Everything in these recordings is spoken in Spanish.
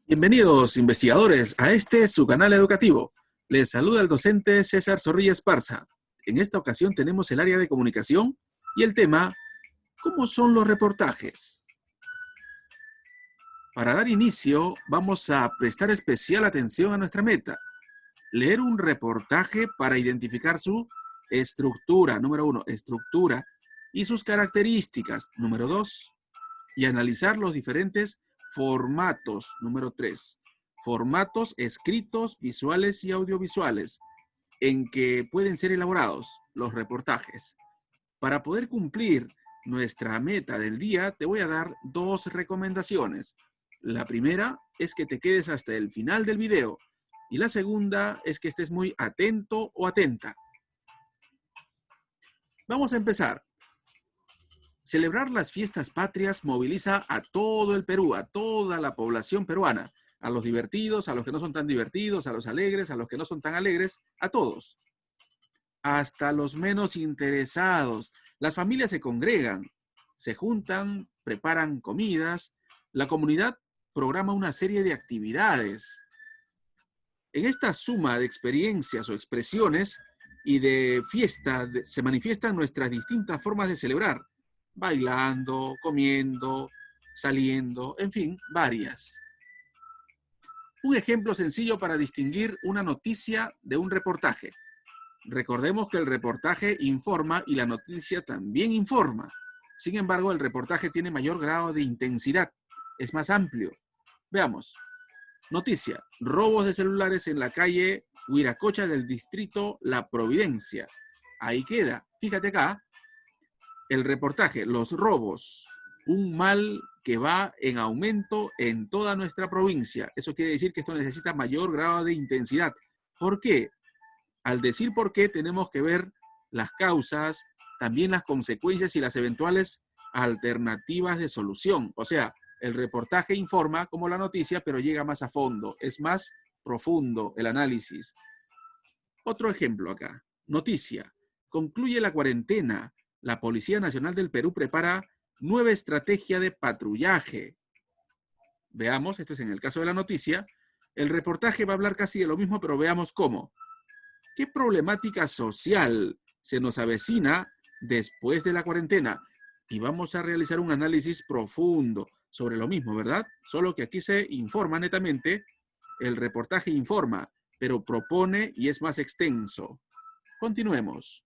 Bienvenidos, investigadores, a este su canal educativo. Les saluda el docente César Zorrilla Esparza. En esta ocasión tenemos el área de comunicación y el tema, ¿cómo son los reportajes? Para dar inicio, vamos a prestar especial atención a nuestra meta. Leer un reportaje para identificar su estructura, número 1, estructura, y sus características, número 2, y analizar los diferentes formatos, número 3, formatos escritos, visuales y audiovisuales en que pueden ser elaborados los reportajes. Para poder cumplir nuestra meta del día, te voy a dar dos recomendaciones. La primera es que te quedes hasta el final del video y la segunda es que estés muy atento o atenta. Vamos a empezar. Celebrar las fiestas patrias moviliza a todo el Perú, a toda la población peruana, a los divertidos, a los que no son tan divertidos, a los alegres, a los que no son tan alegres, a todos. Hasta los menos interesados. Las familias se congregan, se juntan, preparan comidas, la comunidad programa una serie de actividades. En esta suma de experiencias o expresiones y de fiesta se manifiestan nuestras distintas formas de celebrar, bailando, comiendo, saliendo, en fin, varias. Un ejemplo sencillo para distinguir una noticia de un reportaje. Recordemos que el reportaje informa y la noticia también informa. Sin embargo, el reportaje tiene mayor grado de intensidad, es más amplio. Veamos. Noticia: robos de celulares en la calle Huiracocha del distrito La Providencia. Ahí queda. Fíjate acá. El reportaje: los robos, un mal que va en aumento en toda nuestra provincia. Eso quiere decir que esto necesita mayor grado de intensidad. ¿Por qué? Al decir por qué, tenemos que ver las causas, también las consecuencias y las eventuales alternativas de solución. O sea, el reportaje informa como la noticia, pero llega más a fondo, es más profundo el análisis. Otro ejemplo acá. Noticia: concluye la cuarentena. La Policía Nacional del Perú prepara nueva estrategia de patrullaje. Veamos, esto es en el caso de la noticia. El reportaje va a hablar casi de lo mismo, pero veamos cómo. ¿Qué problemática social se nos avecina después de la cuarentena? Y vamos a realizar un análisis profundo sobre lo mismo, ¿verdad? Solo que aquí se informa netamente, el reportaje informa, pero propone y es más extenso. Continuemos.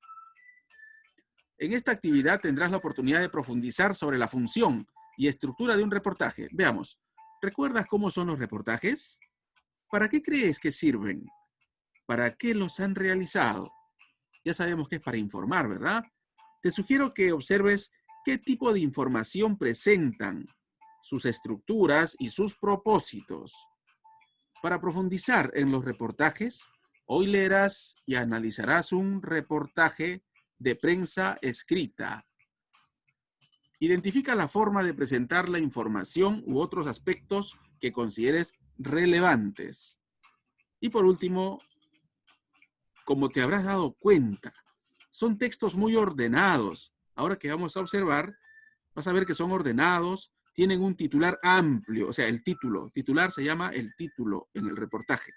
En esta actividad tendrás la oportunidad de profundizar sobre la función y estructura de un reportaje. Veamos, ¿recuerdas cómo son los reportajes? ¿Para qué crees que sirven? ¿Para qué los han realizado? Ya sabemos que es para informar, ¿verdad? Te sugiero que observes qué tipo de información presentan, sus estructuras y sus propósitos. Para profundizar en los reportajes, hoy leerás y analizarás un reportaje de prensa escrita. Identifica la forma de presentar la información u otros aspectos que consideres relevantes. Y por último, como te habrás dado cuenta, son textos muy ordenados. Ahora que vamos a observar, vas a ver que son ordenados, tienen un titular amplio, o sea, el título. Titular se llama el título en el reportaje.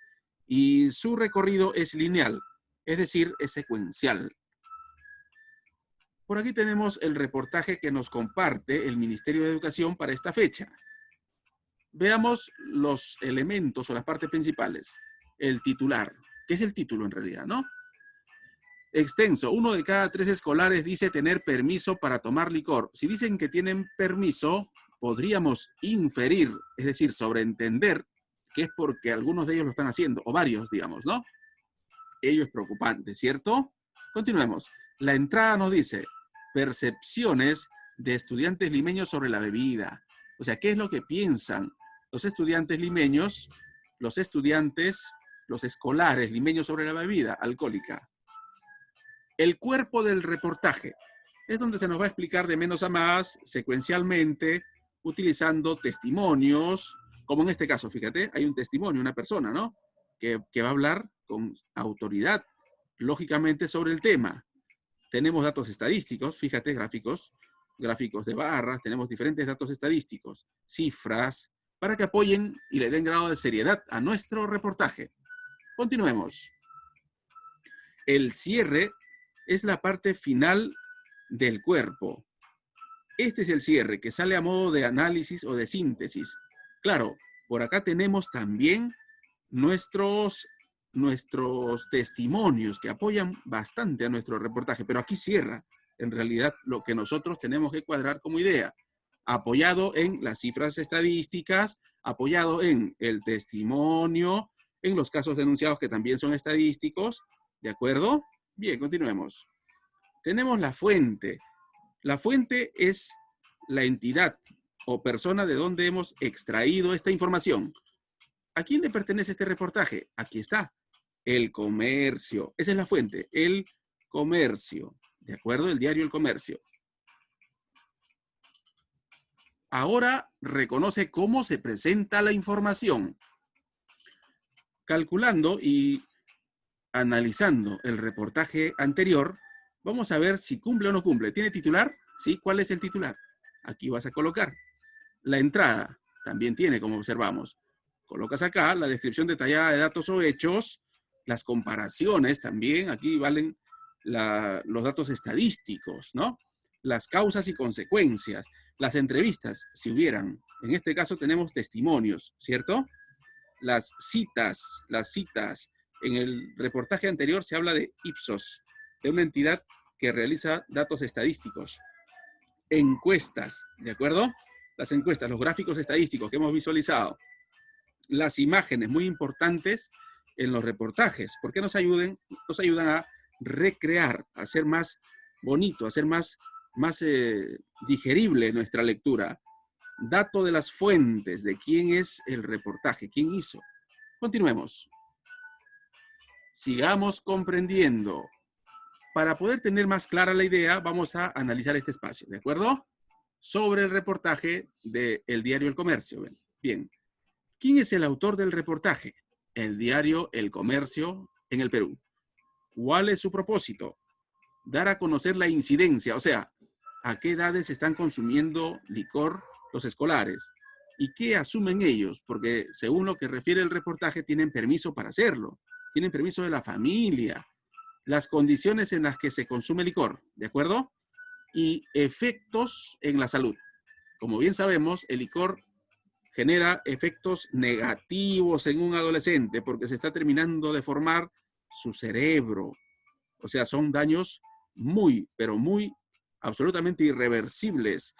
Y su recorrido es lineal, es decir, es secuencial. Por aquí tenemos el reportaje que nos comparte el Ministerio de Educación para esta fecha. Veamos los elementos o las partes principales. El titular, que es el título en realidad, ¿no? Extenso. 1 de cada 3 escolares dice tener permiso para tomar licor. Si dicen que tienen permiso, podríamos inferir, es decir, sobreentender, que es porque algunos de ellos lo están haciendo, o varios, digamos, ¿no? Ello es preocupante, ¿cierto? Continuemos. La entrada nos dice percepciones de estudiantes limeños sobre la bebida. O sea, ¿qué es lo que piensan los estudiantes limeños, los escolares limeños sobre la bebida alcohólica? El cuerpo del reportaje es donde se nos va a explicar de menos a más, secuencialmente, utilizando testimonios, como en este caso, fíjate, hay un testimonio, una persona, ¿no? Que va a hablar con autoridad, lógicamente, sobre el tema. Tenemos datos estadísticos, fíjate, gráficos de barras, tenemos diferentes datos estadísticos, cifras, para que apoyen y le den grado de seriedad a nuestro reportaje. Continuemos. El cierre es la parte final del cuerpo. Este es el cierre que sale a modo de análisis o de síntesis. Claro, por acá tenemos también nuestros testimonios que apoyan bastante a nuestro reportaje, pero aquí cierra en realidad lo que nosotros tenemos que cuadrar como idea, apoyado en las cifras estadísticas, apoyado en el testimonio, en los casos denunciados que también son estadísticos, ¿de acuerdo? Bien, continuemos. Tenemos la fuente. La fuente es la entidad o persona de donde hemos extraído esta información. ¿A quién le pertenece este reportaje? Aquí está. El Comercio. Esa es la fuente. El Comercio. ¿De acuerdo? El diario El Comercio. Ahora reconoce cómo se presenta la información. Calculando y analizando el reportaje anterior, vamos a ver si cumple o no cumple. ¿Tiene titular? Sí. ¿Cuál es el titular? Aquí vas a colocar. La entrada también tiene, como observamos. Colocas acá la descripción detallada de datos o hechos, las comparaciones también, aquí valen los datos estadísticos, ¿no? Las causas y consecuencias, las entrevistas, si hubieran. En este caso tenemos testimonios, ¿cierto? Las citas. En el reportaje anterior se habla de Ipsos, de una entidad que realiza datos estadísticos. Encuestas, ¿de acuerdo? Las encuestas, los gráficos estadísticos que hemos visualizado. Las imágenes, muy importantes en los reportajes, porque nos ayudan a recrear, a hacer más bonito, a hacer más digerible nuestra lectura. Dato de las fuentes, de quién es el reportaje, quién hizo. Continuemos. Sigamos comprendiendo. Para poder tener más clara la idea, vamos a analizar este espacio, ¿de acuerdo? Sobre el reportaje del diario El Comercio. Bien. ¿Quién es el autor del reportaje? El diario El Comercio en el Perú. ¿Cuál es su propósito? Dar a conocer la incidencia, o sea, a qué edades están consumiendo licor los escolares y qué asumen ellos, porque según lo que refiere el reportaje tienen permiso para hacerlo, tienen permiso de la familia, las condiciones en las que se consume licor, ¿de acuerdo? Y efectos en la salud. Como bien sabemos, el licor genera efectos negativos en un adolescente porque se está terminando de formar su cerebro. O sea, son daños muy, pero muy absolutamente irreversibles.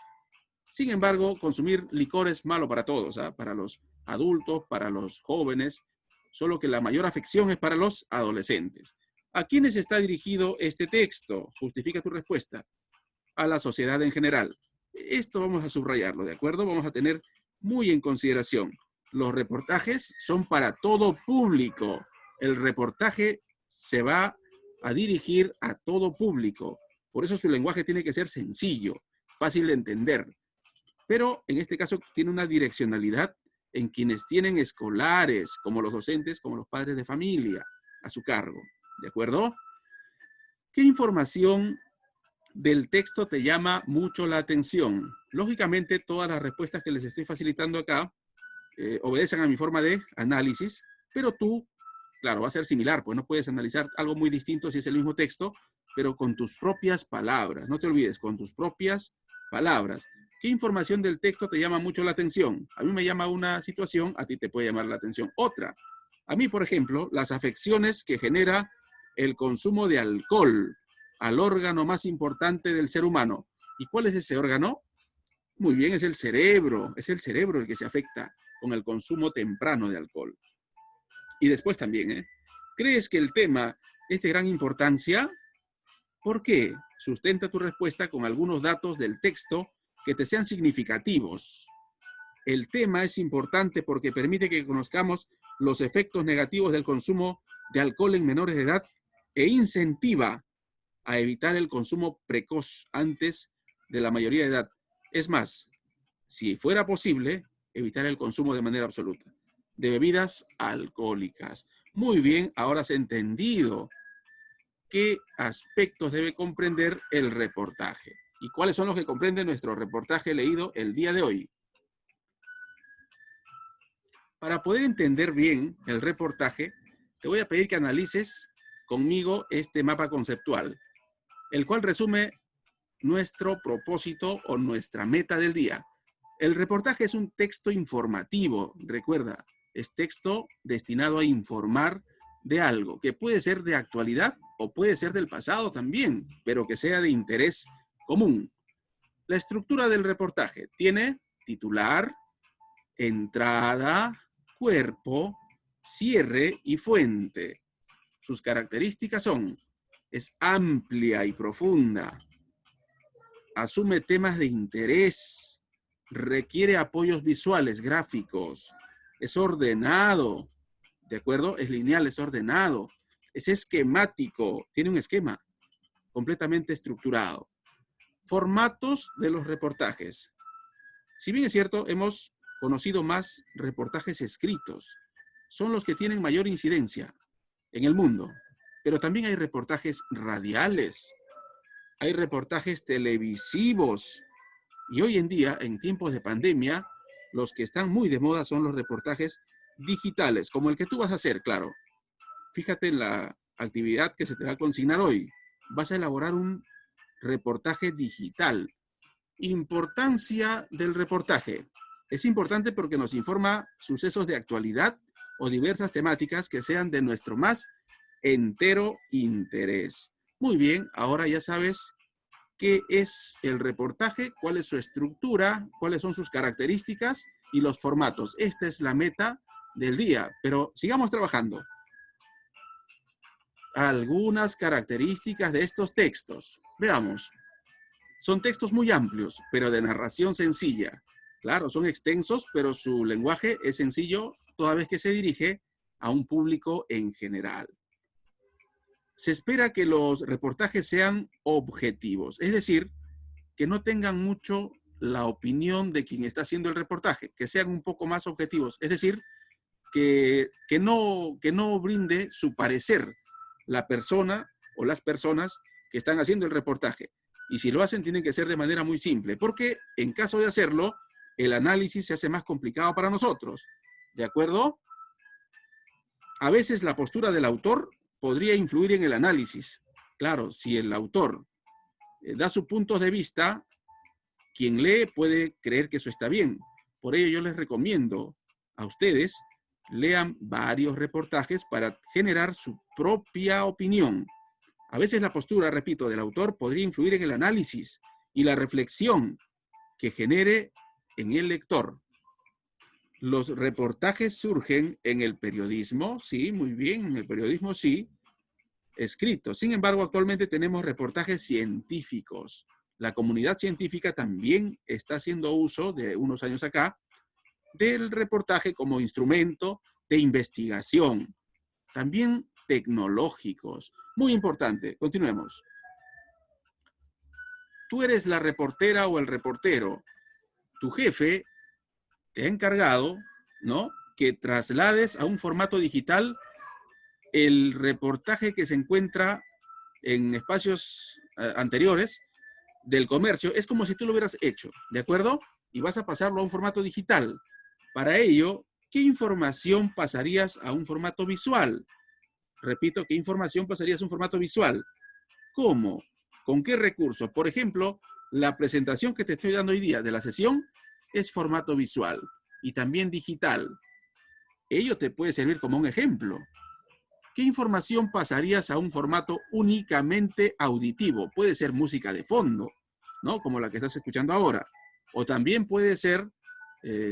Sin embargo, consumir licor es malo para todos, ¿eh? Para los adultos, para los jóvenes, solo que la mayor afección es para los adolescentes. ¿A quiénes está dirigido este texto? Justifica tu respuesta. A la sociedad en general. Esto vamos a subrayarlo, ¿de acuerdo? Vamos a tener muy en consideración. Los reportajes son para todo público. El reportaje se va a dirigir a todo público. Por eso su lenguaje tiene que ser sencillo, fácil de entender. Pero en este caso tiene una direccionalidad en quienes tienen escolares, como los docentes, como los padres de familia, a su cargo. ¿De acuerdo? ¿Qué información del texto te llama mucho la atención? Lógicamente, todas las respuestas que les estoy facilitando acá obedecen a mi forma de análisis, pero tú, claro, va a ser similar, pues no puedes analizar algo muy distinto si es el mismo texto, pero con tus propias palabras. No te olvides, con tus propias palabras. ¿Qué información del texto te llama mucho la atención? A mí me llama una situación, a ti te puede llamar la atención otra. A mí, por ejemplo, las afecciones que genera el consumo de alcohol al órgano más importante del ser humano. ¿Y cuál es ese órgano? Muy bien, es el cerebro. Es el cerebro el que se afecta con el consumo temprano de alcohol. Y después también, ¿crees que el tema es de gran importancia? ¿Por qué? Sustenta tu respuesta con algunos datos del texto que te sean significativos. El tema es importante porque permite que conozcamos los efectos negativos del consumo de alcohol en menores de edad e incentiva a evitar el consumo precoz antes de la mayoría de edad. Es más, si fuera posible, evitar el consumo de manera absoluta de bebidas alcohólicas. Muy bien, ahora has entendido qué aspectos debe comprender el reportaje y cuáles son los que comprende nuestro reportaje leído el día de hoy. Para poder entender bien el reportaje, te voy a pedir que analices conmigo este mapa conceptual, el cual resume nuestro propósito o nuestra meta del día. El reportaje es un texto informativo, recuerda, es texto destinado a informar de algo que puede ser de actualidad o puede ser del pasado también, pero que sea de interés común. La estructura del reportaje tiene titular, entrada, cuerpo, cierre y fuente. Sus características son: es amplia y profunda, asume temas de interés, requiere apoyos visuales, gráficos, es ordenado, ¿de acuerdo? Es lineal, es ordenado, es esquemático, tiene un esquema completamente estructurado. Formatos de los reportajes. Si bien es cierto, hemos conocido más reportajes escritos. Son los que tienen mayor incidencia en el mundo. Pero también hay reportajes radiales, hay reportajes televisivos. Y hoy en día, en tiempos de pandemia, los que están muy de moda son los reportajes digitales, como el que tú vas a hacer, claro. Fíjate en la actividad que se te va a consignar hoy. Vas a elaborar un reportaje digital. Importancia del reportaje. Es importante porque nos informa sucesos de actualidad o diversas temáticas que sean de nuestro más entero interés. Muy bien, ahora ya sabes qué es el reportaje, cuál es su estructura, cuáles son sus características y los formatos. Esta es la meta del día, pero sigamos trabajando. Algunas características de estos textos. Veamos. Son textos muy amplios, pero de narración sencilla. Claro, son extensos, pero su lenguaje es sencillo toda vez que se dirige a un público en general. Se espera que los reportajes sean objetivos, es decir, que no tengan mucho la opinión de quien está haciendo el reportaje, que sean un poco más objetivos, es decir, que no brinde su parecer la persona o las personas que están haciendo el reportaje. Y si lo hacen, tienen que ser de manera muy simple, porque en caso de hacerlo, el análisis se hace más complicado para nosotros. ¿De acuerdo? A veces la postura del autor podría influir en el análisis. Claro, si el autor da sus puntos de vista, quien lee puede creer que eso está bien. Por ello yo les recomiendo a ustedes lean varios reportajes para generar su propia opinión. A veces la postura, repito, del autor podría influir en el análisis y la reflexión que genere en el lector. Los reportajes surgen en el periodismo, sí, muy bien, en el periodismo sí, escrito. Sin embargo, actualmente tenemos reportajes científicos. La comunidad científica también está haciendo uso de unos años acá del reportaje como instrumento de investigación. También tecnológicos. Muy importante. Continuemos. Tú eres la reportera o el reportero. Tu jefe te ha encargado, ¿no?, que traslades a un formato digital el reportaje que se encuentra en espacios anteriores del comercio. Es como si tú lo hubieras hecho, ¿de acuerdo? Y vas a pasarlo a un formato digital. Para ello, ¿qué información pasarías a un formato visual? Repito, ¿qué información pasarías a un formato visual? ¿Cómo? ¿Con qué recursos? Por ejemplo, la presentación que te estoy dando hoy día de la sesión es formato visual y también digital. Ello te puede servir como un ejemplo. ¿Qué información pasarías a un formato únicamente auditivo? Puede ser música de fondo, ¿no?, como la que estás escuchando ahora. O también puede ser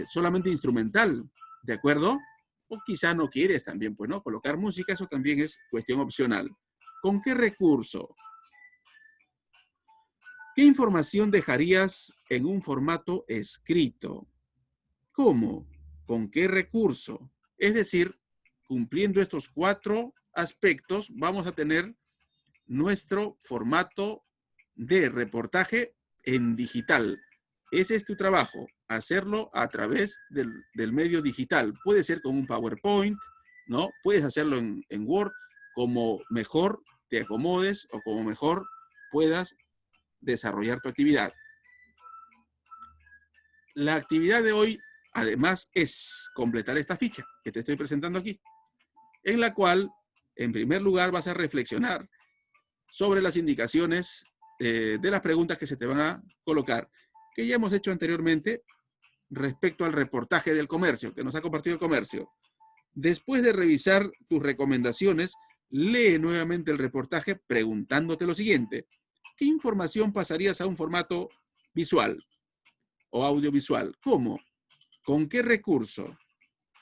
solamente instrumental, ¿de acuerdo? O quizá no quieres también, pues, ¿no?, colocar música, eso también es cuestión opcional. ¿Con qué recurso? ¿Qué información dejarías en un formato escrito? ¿Cómo? ¿Con qué recurso? Es decir, cumpliendo estos 4 aspectos, vamos a tener nuestro formato de reportaje en digital. Ese es tu trabajo, hacerlo a través del medio digital. Puede ser con un PowerPoint, ¿no? Puedes hacerlo en Word, como mejor te acomodes o como mejor puedas desarrollar tu actividad. La actividad de hoy además es completar esta ficha que te estoy presentando aquí, en la cual, en primer lugar, vas a reflexionar sobre las indicaciones de las preguntas que se te van a colocar, que ya hemos hecho anteriormente respecto al reportaje del comercio, que nos ha compartido el comercio. Después de revisar tus recomendaciones, lee nuevamente el reportaje preguntándote lo siguiente: ¿qué información pasarías a un formato visual o audiovisual? ¿Cómo? ¿Con qué recurso?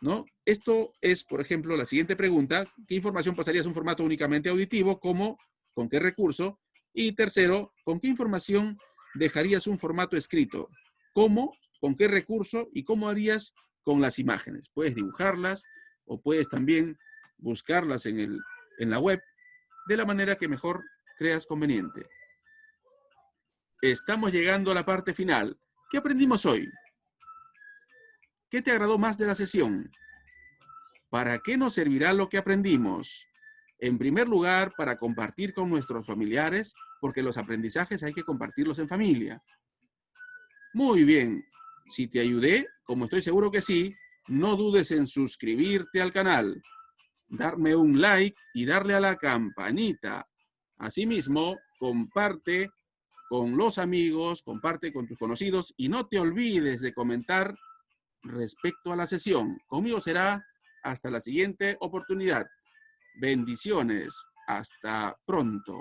¿No? Esto es, por ejemplo, la siguiente pregunta: ¿qué información pasarías a un formato únicamente auditivo? ¿Cómo? ¿Con qué recurso? Y tercero, ¿con qué información dejarías un formato escrito? ¿Cómo? ¿Con qué recurso? ¿Y cómo harías con las imágenes? Puedes dibujarlas o puedes también buscarlas en la web de la manera que mejor creas conveniente. Estamos llegando a la parte final. ¿Qué aprendimos hoy? ¿Qué te agradó más de la sesión? ¿Para qué nos servirá lo que aprendimos? En primer lugar, para compartir con nuestros familiares, porque los aprendizajes hay que compartirlos en familia. Muy bien. Si te ayudé, como estoy seguro que sí, no dudes en suscribirte al canal, darme un like y darle a la campanita. Asimismo, comparte con los amigos, comparte con tus conocidos y no te olvides de comentar respecto a la sesión. Conmigo será hasta la siguiente oportunidad. Bendiciones. Hasta pronto.